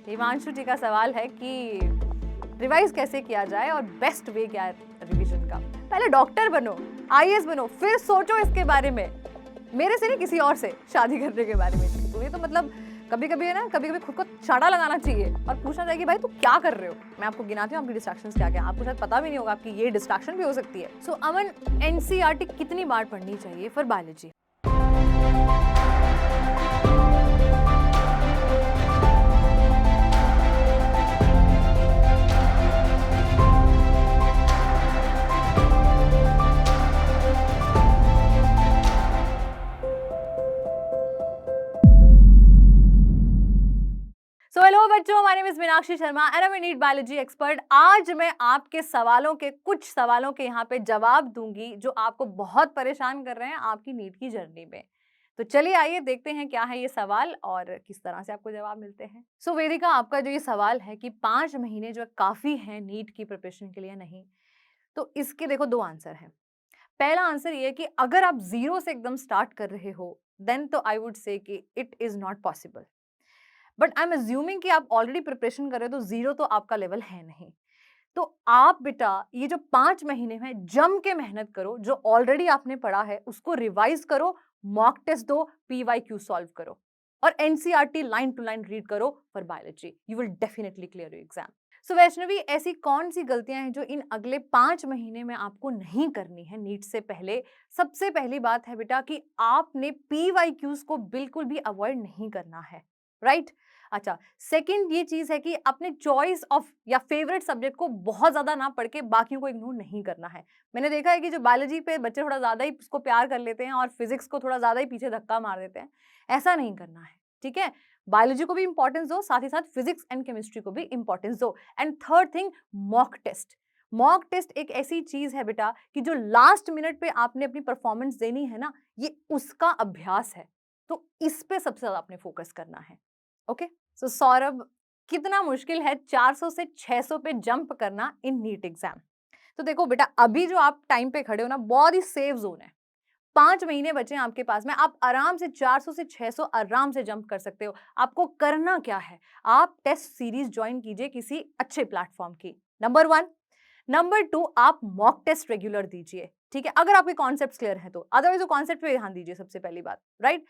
हिमांशु जी का सवाल है कि रिवाइज कैसे किया जाए और बेस्ट वे क्या है रिवीजन का। पहले डॉक्टर बनो, आईएएस बनो, फिर सोचो इसके बारे में। मेरे से नहीं, किसी और से शादी करने के बारे में। तो ये तो मतलब कभी कभी है ना, कभी कभी खुद को छाड़ा लगाना चाहिए और पूछना चाहिए कि भाई तू क्या कर रहे हो। मैं आपको गिनाती हूँ आपकी डिस्ट्रैक्शंस क्या क्या। आपको शायद पता भी नहीं होगा आपकी ये डिस्ट्रैक्शन भी हो सकती है। सो अमन, एनसीईआरटी कितनी बार पढ़नी चाहिए फॉर बायोलॉजी? सो हेलो बच्चों, my name is Meenakshi Sharma and I am NEET biology expert. आज मैं आपके सवालों के कुछ सवालों के यहाँ पे जवाब दूंगी जो आपको बहुत परेशान कर रहे हैं आपकी नीट की जर्नी में। तो चलिए आइए देखते हैं क्या है ये सवाल और किस तरह से आपको जवाब मिलते हैं। सो वेदिका, आपका जो ये सवाल है कि 5 महीने जो काफी है नीट की प्रिपरेशन के लिए, नहीं, तो इसके देखो दो आंसर हैं। पहला आंसर ये है कि अगर आप जीरो से एकदम स्टार्ट कर रहे हो देन तो आई वुड से कि it is not possible. But I am assuming कि आप ऑलरेडी प्रिपरेशन कर रहे हो तो जीरो तो आपका लेवल है नहीं। तो आप बेटा ये जो 5 महीने में जम के मेहनत करो, जो ऑलरेडी आपने पढ़ा है उसको रिवाइज करो, मॉक टेस्ट दो, पीवाईक्यू सॉल्व करो और NCERT line to line read करो for biology. You will definitely clear your exam. So Vaishnavi, ऐसी कौन सी गलतियां हैं जो इन अगले 5 महीने में आपको नहीं करनी है नीट से पहले? सबसे पहली बात है बेटा कि आपने पीवाईक्यूज को बिल्कुल भी अवॉइड नहीं करना है, राइट? अच्छा, सेकंड ये चीज है कि अपने चॉइस ऑफ या फेवरेट सब्जेक्ट को बहुत ज्यादा ना पढ़ के बाकियों को इग्नोर नहीं करना है। मैंने देखा है कि जो बायोलॉजी पे बच्चे थोड़ा ज्यादा ही उसको प्यार कर लेते हैं और फिजिक्स को थोड़ा ज्यादा ही पीछे धक्का मार देते हैं। ऐसा नहीं करना है, ठीक है? बायोलॉजी को भी इंपॉर्टेंस दो, साथ ही साथ फिजिक्स एंड केमिस्ट्री को भी इंपॉर्टेंस दो। And third thing, mock test. Mock test एक ऐसी चीज है बेटा कि जो लास्ट मिनट पे आपने अपनी परफॉर्मेंस देनी है ना, ये उसका अभ्यास है। तो इस पे सबसे ज्यादा आपने फोकस करना है। ओके, सो सौरभ, कितना मुश्किल है 400 से 600 पे जंप करना इन नीट एग्जाम? तो देखो बेटा, अभी जो आप टाइम पे खड़े हो ना, बहुत ही सेफ जोन है। 5 महीने बचे हैं आपके पास में, आप आराम से 400 से 600 आराम से जंप कर सकते हो। आपको करना क्या है, आप टेस्ट सीरीज ज्वाइन कीजिए किसी अच्छे प्लेटफॉर्म की, नंबर 1। नंबर 2, आप मॉक टेस्ट रेगुलर दीजिए, ठीक है, अगर आपके कॉन्सेप्ट क्लियर है तो। अदरवाइज कॉन्सेप्ट पे ध्यान दीजिए सबसे पहली बात, राइट?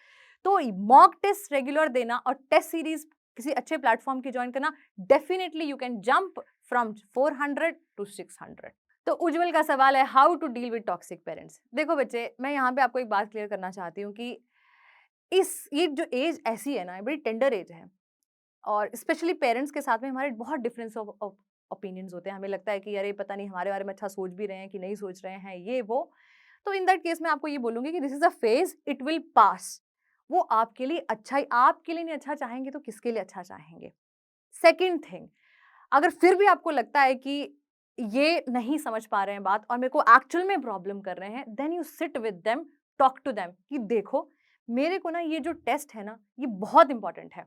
तो मॉक टेस्ट रेगुलर देना और टेस्ट सीरीज किसी अच्छे प्लेटफॉर्म की ज्वाइन करना, definitely you can jump from 400 to 600। तो उज्जवल का सवाल है, how to deal with toxic parents? देखो बच्चे, मैं यहाँ पे आपको एक बात क्लियर करना चाहती हूँ कि ये जो एज ऐसी है ना, बड़ी टेंडर एज है और स्पेशली पेरेंट्स के साथ में हमारे बहुत डिफरेंस ऑफ ओपिनियंस होते हैं। हमें लगता है कि अरे पता नहीं हमारे बारे में अच्छा सोच भी रहे हैं कि नहीं सोच रहे हैं, ये वो। तो इन दैट केस मैं आपको ये बोलूंगी कि this is a phase, it will pass. वो आपके लिए अच्छा ही, आपके लिए नहीं अच्छा चाहेंगे तो किसके लिए अच्छा चाहेंगे? सेकेंड थिंग, अगर फिर भी आपको लगता है कि ये नहीं समझ पा रहे हैं बात और मेरे को एक्चुअल में प्रॉब्लम कर रहे हैं, then you sit with them, talk to them कि देखो, मेरे को ना ये जो टेस्ट है ना, ये बहुत इंपॉर्टेंट है,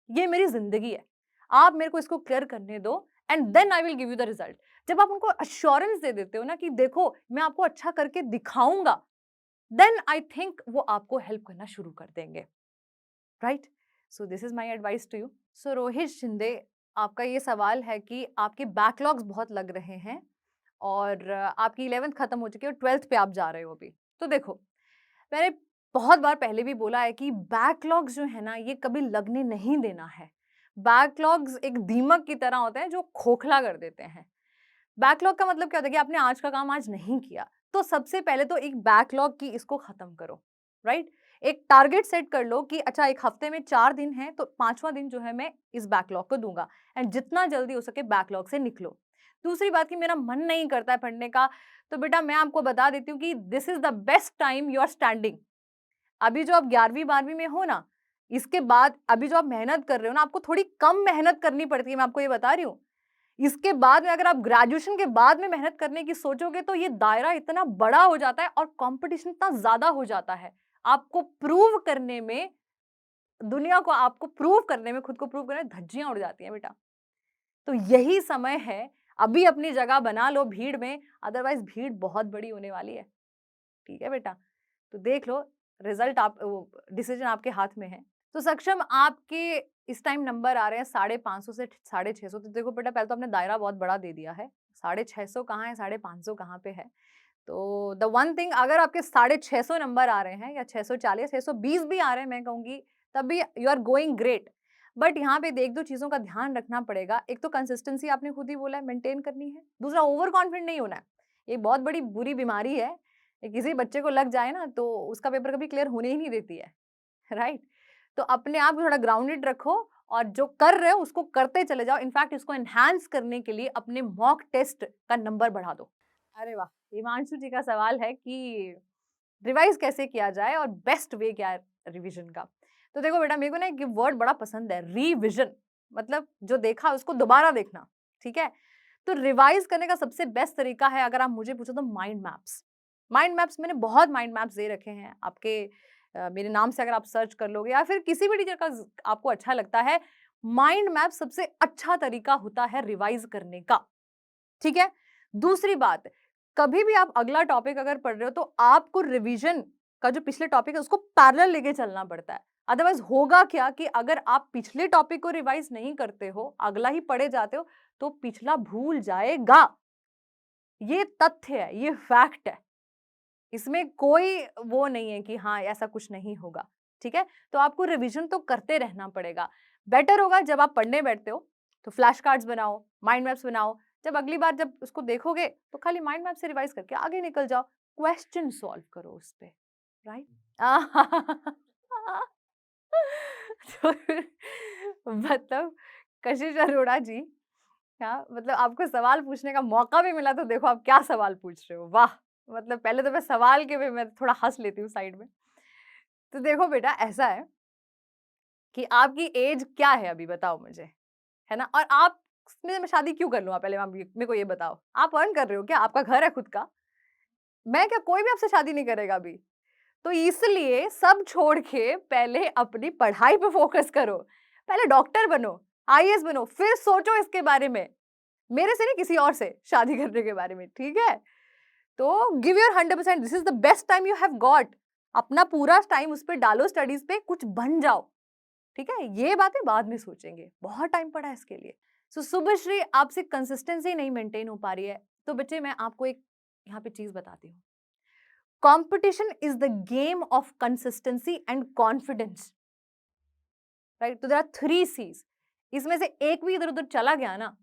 ये मेरी जिंदगी है, आप मेरे को इसको क्लियर करने दो and then I will give you the result. जब आप उनको अश्योरेंस दे देते हो ना कि देखो मैं आपको अच्छा करके दिखाऊंगा, देन आई थिंक वो आपको हेल्प करना शुरू कर देंगे, right? So this is my advice to you. So Rohit Shinde, आपका ये सवाल है कि आपके बैकलॉग्स बहुत लग रहे हैं और आपकी 11th खत्म हो चुकी है और 12th पे आप जा रहे हो अभी। तो देखो, मैंने बहुत बार पहले भी बोला है कि बैकलॉग्स जो है ना, ये कभी लगने नहीं देना है। बैकलॉग्स एक दीमक की तरह होते हैं जो खोखला कर देते हैं। बैकलॉग का मतलब क्या होता है कि आपने आज का काम आज नहीं किया, तो सबसे पहले तो एक बैकलॉग की इसको खत्म करो, राइट? एक टारगेट सेट कर लो कि अच्छा, एक हफ्ते में 4 दिन है तो 5वां दिन जो है मैं इस बैकलॉग को दूंगा एंड जितना जल्दी हो सके बैकलॉग से निकलो। दूसरी बात कि मेरा मन नहीं करता है पढ़ने का, तो बेटा मैं आपको बता देती हूँ कि this is the best time you are standing. अभी जो आप 11वीं 12वीं में हो ना, इसके बाद अभी जो आप मेहनत कर रहे हो ना, आपको थोड़ी कम मेहनत करनी पड़ती है, मैं आपको ये बता रही हूँ। इसके बाद में अगर आप ग्रेजुएशन के बाद में मेहनत करने की सोचोगे तो ये दायरा इतना बड़ा हो जाता है और कंपटीशन इतना ज्यादा हो जाता है। आपको प्रूव करने में, दुनिया को आपको प्रूव करने में, खुद को प्रूव करने में धज्जियां उड़ जाती हैं बेटा। तो यही समय है, अभी अपनी जगह बना लो भीड़ में, अदरवाइज भीड़ बहुत बड़ी होने वाली है, ठीक है बेटा? तो देख लो, रिजल्ट आप, डिसीजन आपके हाथ में है। तो सक्षम, आपके इस टाइम नंबर आ रहे हैं 550 से 650, तो देखो बेटा पहले तो आपने दायरा बहुत बड़ा दे दिया है। 650 कहाँ है, 550 कहाँ पे है? तो द वन थिंग, अगर आपके 650 नंबर आ रहे हैं या 640, 620 भी आ रहे हैं मैं कहूँगी, तब भी you are going great. But यहाँ पे एक 2 चीज़ों का ध्यान रखना पड़ेगा। एक तो कंसिस्टेंसी आपने खुद ही बोला है मेंटेन करनी है। दूसरा ओवर कॉन्फिडेंट नहीं होना है। ये बहुत बड़ी बुरी बीमारी है। ये किसी बच्चे को लग जाए ना तो उसका पेपर कभी क्लियर होने ही नहीं देती है। राइट? तो अपने आप को थोड़ा ग्राउंडेड रखो और जो कर रहे हो उसको करते चले जाओ। इनफैक्ट इसको एनहांस करने के लिए अपने मॉक टेस्ट का नंबर बढ़ा दो। अरे वाह! हिमांशु जी का सवाल है कि रिवाइज़ कैसे किया जाए और बेस्ट वे क्या है रिवीजन का? तो देखो बेटा, मेरे को ना एक वर्ड बड़ा पसंद है, रिविज़न। मतलब जो देखा उसको दोबारा देखना, ठीक है? तो रिवाइज़ करने का सबसे बेस्ट तरीका है, अगर आप मुझे पूछो तो माइंड मैप्स। माइंड मैप्स, मैंने बहुत माइंड मैप्स दे रखे हैं आपके, मेरे नाम से अगर आप सर्च कर लोगे या फिर किसी भी टीचर का आपको अच्छा लगता है, माइंड मैप सबसे अच्छा तरीका होता है रिवाइज़ करने का, ठीक है? दूसरी बात, कभी भी आप अगला टॉपिक अगर पढ़ रहे हो तो आपको रिवीजन का जो पिछले टॉपिक है उसको पैरेलल लेके चलना पड़ता है। अदरवाइज़ होगा क्या कि अगर आप पिछले टॉपिक को रिवाइज़ नहीं करते हो, अगला ही पढ़े जाते हो, तो पिछला भूल जाएगा। ये तथ्य है, ये फैक्ट है। इसमें कोई वो नहीं है कि हाँ, ऐसा कुछ नहीं होगा, ठीक है? तो आपको रिवीजन तो करते रहना पड़ेगा। बेटर होगा जब आप पढ़ने बैठते हो, तो फ्लैश कार्ड्स बनाओ, माइंड मैप्स बनाओ। जब अगली बार जब उसको देखोगे, तो खाली माइंड मैप से रिवाइज़ करके आगे निकल जाओ। क्वेश्चन सॉल्व करो उस पे, राइट? तो फिर मतलब कशिश अरोड़ा जी, हाँ, मतलब आपको सवाल पूछने का मौका भी मिला तो देखो आप क्या सवाल पूछ रहे हो, वाह! मतलब पहले तो मैं सवाल के भी मैं थोड़ा हँस लेती हूँ साइड में। तो देखो बेटा, ऐसा है कि आपकी एज क्या है अभी बताओ मुझे, है ना? और आप मैं शादी क्यों कर लूँ? आप पहले आप मेरे को ये बताओ। आप अर्न कर रहे हो क्या? आपका घर है खुद का? मैं क्या, कोई भी आपसे शादी नहीं करेगा अभी। तो इसलिए सब छोड़ के पहले अपनी पढ़ाई पे फ़ोकस करो। पहले डॉक्टर बनो, आईएएस बनो, फिर सोचो इसके बारे में। मेरे से नहीं, किसी और से शादी करने के बारे में, ठीक है? तो give your 100%, this is the best time you have got. अपना पूरा टाइम उस पे डालो, स्टडीज़ पे, कुछ बन जाओ, ठीक है? ये बातें बाद में सोचेंगे, बहुत टाइम पड़ा है इसके लिए। सो शुभश्री, आपसे कंसिस्टेंसी नहीं मेंटेन हो पा रही है, तो बच्चे मैं आपको एक यहाँ पे चीज़ बताती हूँ। Competition is the game of consistency and confidence, right? तो देयर आर 3 सीज़, इसमें से एक भी इधर-उधर चला गया ना,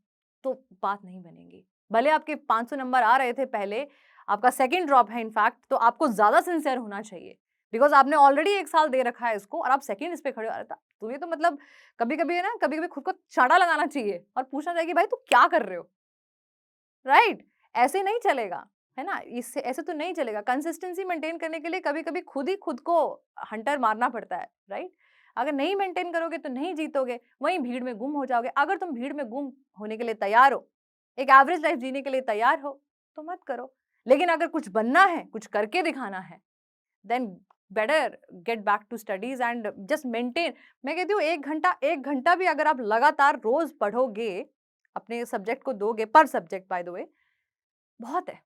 तो बात नहीं बनेगी। भले आपके 500 नंबर आ रहे थे पहले, आपका सेकंड ड्रॉप है इनफैक्ट, तो आपको ज़्यादा सिंसियर होना चाहिए। बिकॉज़ आपने ऑलरेडी 1 साल दे रखा है इसको और आप सेकंड इस पे खड़े हो। अरे तुम्हें तो मतलब कभी-कभी है ना, कभी-कभी खुद को चाँटा लगाना चाहिए और पूछना चाहिए कि भाई तू क्या कर रहे हो? राइट? ऐसे नहीं चलेगा, है ना? इससे ऐसे तो नहीं चलेगा। कंसिस्टेंसी मेंटेन करने के लिए कभी-कभी खुद ही खुद को हंटर मारना पड़ता है, राइट? अगर नहीं मेंटेन करोगे तो नहीं जीतोगे, वहीं भीड़ में गुम हो जाओगे। अगर तुम भीड़ में गुम होने के लिए तैयार हो, एक एवरेज लाइफ जीने के लिए तैयार हो, तो मत करो। लेकिन अगर कुछ बनना है, कुछ करके दिखाना है, then better get back to studies and just maintain. मैं कहती हूँ 1 घंटा भी अगर आप लगातार रोज़ पढ़ोगे, अपने सब्जेक्ट को दोगे, पर सब्जेक्ट बाय द वे, बहुत है।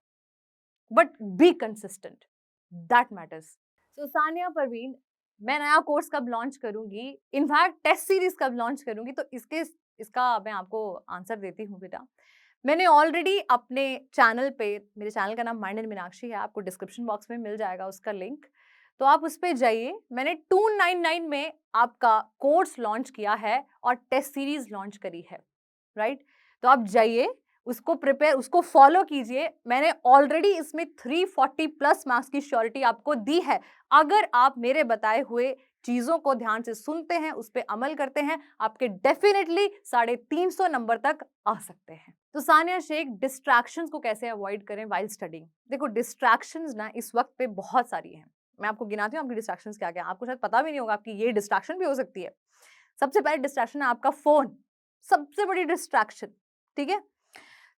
But be consistent, that matters. So Saniya Parveen, मैं नया कोर्स कब लॉन्च करूंगी, इनफैक्ट टेस्ट सीरीज कब लॉन्च करूंगी, तो इसका मैं आपको आंसर देती हूँ बेटा। मैंने ऑलरेडी अपने चैनल पे, मेरे चैनल का नाम माइंड एंड मीनाक्षी है, आपको डिस्क्रिप्शन बॉक्स में मिल जाएगा उसका लिंक, तो आप उस पे जाइए। मैंने 299 में आपका कोर्स लॉन्च किया है और टेस्ट सीरीज लॉन्च करी है, राइट? तो आप जाइए, उसको प्रिपेयर, उसको फॉलो कीजिए। मैंने ऑलरेडी इसमें 340 प्लस मार्क्स की श्योरिटी आपको दी है। अगर आप मेरे बताए हुए चीजों को ध्यान से सुनते हैं, उस पे अमल करते हैं, आपके डेफिनेटली 350 नंबर तक आ सकते हैं। तो सानिया शेख, डिस्ट्रैक्शंस को कैसे अवॉइड करें व्हाइल स्टडीइंग? देखो, डिस्ट्रैक्शंस ना इस वक्त पे बहुत सारी हैं। मैं आपको गिनाती हूँ आपकी डिस्ट्रैक्शंस क्या क्या हैं। आपको शायद पता भी नहीं होगा आपकी ये डिस्ट्रैक्शन भी हो सकती है। सबसे पहले डिस्ट्रैक्शन है आपका फोन, सबसे बड़ी डिस्ट्रैक्शन, ठीक है?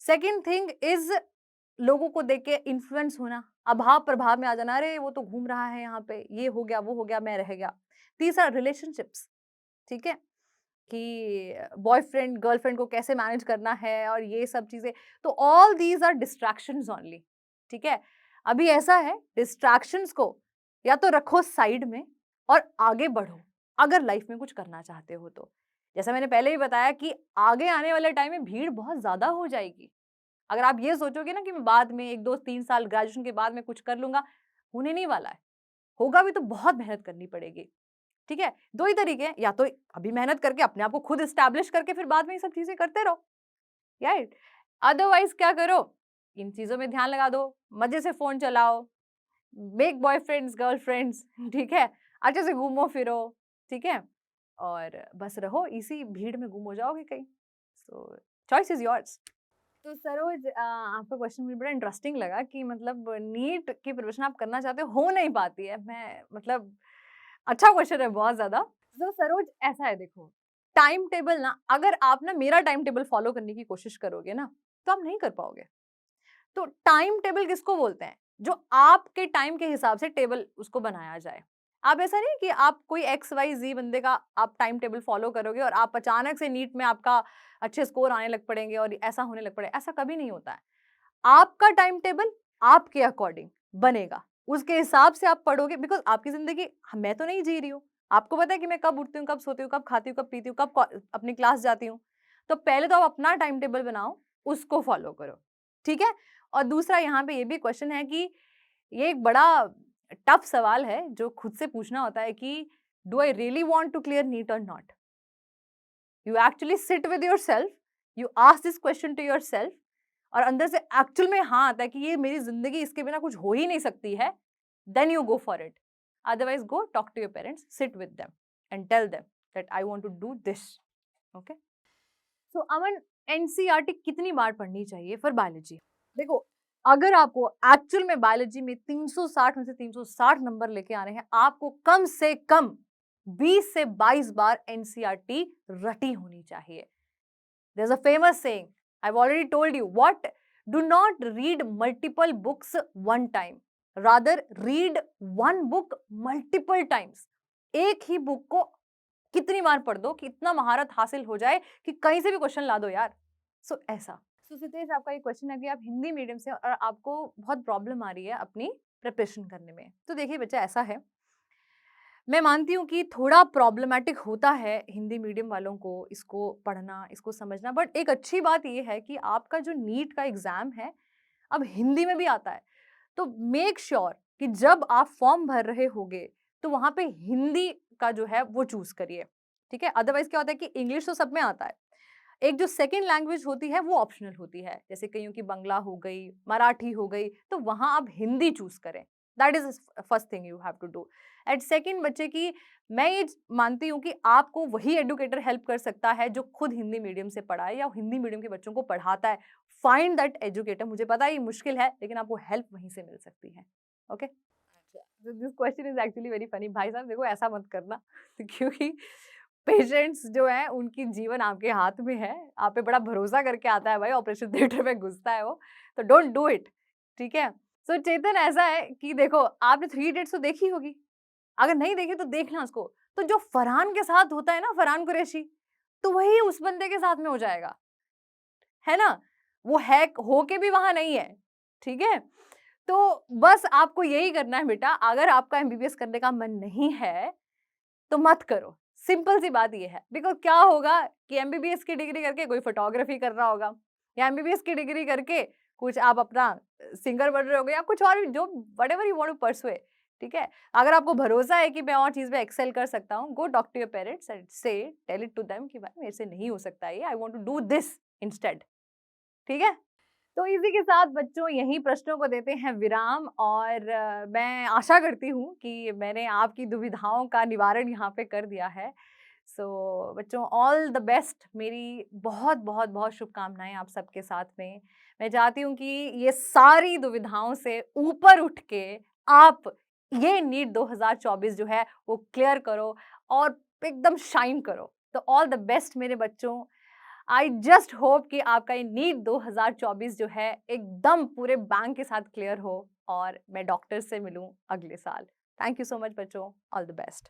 सेकंड थिंग इज लोगों को देख के इन्फ्लुएंस होना, अभाव प्रभाव में आ जाना, अरे वो तो घूम रहा है यहाँ पे, ये हो गया, वो हो गया, मैं रह गया। तीसरा रिलेशनशिप्स, ठीक है, कि बॉयफ्रेंड गर्लफ्रेंड को कैसे मैनेज करना है और ये सब चीजें। तो all these are distractions only, ठीक है? अभी ऐसा है, डिस्ट्रैक्शंस को या तो रखो साइड में और आगे बढ़ो, अगर लाइफ में कुछ करना चाहते हो तो। जैसा मैंने पहले ही बताया कि आगे आने वाले टाइम में भीड़ बहुत ज़्यादा हो जाएगी। अगर आप ये सोचोगे ना कि मैं बाद में 1, 2, 3 साल ग्रेजुएशन के बाद मैं कुछ कर लूँगा, होने नहीं वाला है। होगा भी तो बहुत मेहनत करनी पड़ेगी, ठीक है? 2 ही तरीके हैं, या तो अभी मेहनत करके अपने आप को खुद एस्टैब्लिश करके फिर बाद में ये सब चीज़ें करते रहो, राइट? अदरवाइज़ क्या करो, इन चीज़ों में ध्यान लगा दो, मज़े से फ़ोन चलाओ, मेक बॉयफ्रेंड्स, गर्लफ्रेंड्स ठीक है? अच्छे से घूमो-फिरो, ठीक है? और बस रहो इसी भीड़ में गुम हो जाओगे कहीं। सो चॉइस इज़ योर्स। तो सरोज आपका क्वेश्चन मुझे बड़ा इंटरेस्टिंग लगा कि मतलब नीट की प्रिपरेशन आप करना चाहते हो नहीं पाती है। मैं मतलब अच्छा क्वेश्चन है बहुत ज़्यादा। तो सरोज ऐसा है देखो, टाइम टेबल ना अगर आप ना मेरा टाइम टेबल फ़ॉलो करने की कोशिश करोगे ना, तो आप नहीं कर पाओगे। तो टाइम टेबल किसको बोलते हैं? जो आपके टाइम के हिसाब से टेबल उसको बनाया जाए। आप ऐसा नहीं कि आप कोई एक्स, वाई, ज़ी बंदे का आप टाइम टेबल फ़ॉलो करोगे और आप अचानक से नीट में आपका अच्छे स्कोर आने लग पड़ेंगे और ऐसा होने लग पड़े, ऐसा कभी नहीं होता है। आपका टाइम टेबल आपके अकॉर्डिंग बनेगा। उसके हिसाब से आप पढ़ोगे बिकॉज़ आपकी ज़िंदगी मैं तो नहीं जी रही हूँ। आपको पता है कि मैं कब उठती हूँ, कब सोती हूँ, कब खाती हूँ, कब पीती हूँ, कब कॉ अपनी क्लास जाती हूँ। तो पहले तो आप अपना टाइम टेबल बनाओ, उसको फ़ॉलो करो, ठीक है? और दूसरा यहाँ पे ये भी क्वेश्चन है कि ये एक बड़ा टफ सवाल है जो खुद से पूछना होता है कि do I really want to clear NEET और not? You actually sit with yourself, you ask this question to yourself और अंदर से एक्चुअल में हाँ आता है कि ये मेरी ज़िंदगी इसके बिना कुछ हो ही नहीं सकती है, then you go for it. Otherwise go talk to your parents, sit with them and tell them that I want to do this, okay? So Aman, NCERT कितनी बार पढ़नी चाहिए फॉर बायोलॉजी? देखो, अगर आपको एक्चुअल में बायोलॉजी में 360 में से 360 नंबर लेके आने हैं, आपको कम से कम 20 से 22 बार एनसीईआरटी रटी होनी चाहिए। There's a famous saying, I've already told you, what? Do not read multiple books one time. Rather, read one book multiple times. एक ही बुक को कितनी बार पढ़ दो कि इतना महारत हासिल हो जाए कि कहीं से भी क्वेश्चन ला दो यार। सो ऐसा। सो सितेश, आपका ये क्वेश्चन है कि आप हिंदी मीडियम से और आपको बहुत प्रॉब्लम आ रही है अपनी प्रिपरेशन करने में। तो देखिए बच्चा, ऐसा है, मैं मानती हूँ कि थोड़ा प्रॉब्लमैटिक होता है हिंदी मीडियम वालों को इसको पढ़ना, इसको समझना, बट एक अच्छी बात ये है कि आपका जो नीट का एग्ज़ाम है, अब हिंदी में भी आता है। तो मेक श्योर कि जब आप फॉर्म भर रहे होगे, तो वहाँ पे हिंदी का जो है वो चूज़ करिए, ठीक है? अदरवाइज़ क्या होता है कि इंग्लिश तो सब में आता है। एक जो सेकंड लैंग्वेज होती है, वो ऑप्शनल होती है। जैसे कइयों की बंगला हो गई, मराठी हो गई, तो वहाँ आप हिंदी चूज़ करें। That is first thing you have to do. And second बच्चे की मैं ये मानती हूँ कि आपको वही एजुकेटर हेल्प कर सकता है जो खुद हिंदी मीडियम से पढ़ा है या हिंदी मीडियम के बच्चों को पढ़ाता है। Find that educator. मुझे पता है ये मुश्किल है, लेकिन आपको हेल्प वहीं से मिल सकती है। ओके? अच्छा, this question is actually very funny. भाई साहब देखो, ऐसा मत करना क्योंकि पेशेंट्स जो हैं उनकी जीवन आपके हाथ में है। आप पे बड़ा भरोसा करके आता है भाई, ऑपरेशन थिएटर में घुसता है वो, तो डोंट डू इट, ठीक है? सो चेतन, ऐसा है कि देखो, आपने थ्री इडियट्स तो देखी होगी। अगर नहीं देखी तो देखना उसको। तो जो फरहान के साथ होता है ना, फरहान कुरैशी, तो वही उस बंदे के साथ में हो जाएगा, है ना? वो है होके भी वहाँ नहीं है, ठीक है? तो बस आपको यही करना है बेटा, अगर आपका एमबीबीएस करने का मन नहीं है, तो मत करो। सिंपल सी बात ये है। बिकॉज़ क्या होगा कि एमबीबीएस की डिग्री करके कोई फोटोग्राफी कर रहा होगा या एमबीबीएस की डिग्री करके कुछ आप अपना सिंगर बन रहे होगे या कुछ और भी, जो whatever you want to pursue, ठीक है? अगर आपको भरोसा है कि मैं और चीज़ में एक्सेल कर सकता हूँ, go talk to your parents and say tell it to them कि भाई मेरे से नहीं हो सकता ये, I want to do this instead, ठीक है? तो इसी के साथ बच्चों यहीं प्रश्नों को देते हैं विराम और मैं आशा करती हूँ कि मैंने आपकी दुविधाओं का निवारण यहाँ पे कर दिया है। सो बच्चों, ऑल द बेस्ट। मेरी बहुत बहुत बहुत शुभकामनाएं आप सबके साथ में। मैं चाहती हूँ कि ये सारी दुविधाओं से ऊपर उठ के आप ये नीट 2024 जो है वो क्लियर करो और एकदम शाइन करो। तो ऑल द बेस्ट मेरे बच्चों। आई जस्ट होप कि आपका ये नीट 2024 जो है एकदम पूरे बैंग के साथ क्लियर हो और मैं डॉक्टर से मिलूं अगले साल। थैंक यू सो मच बच्चों, ऑल द बेस्ट।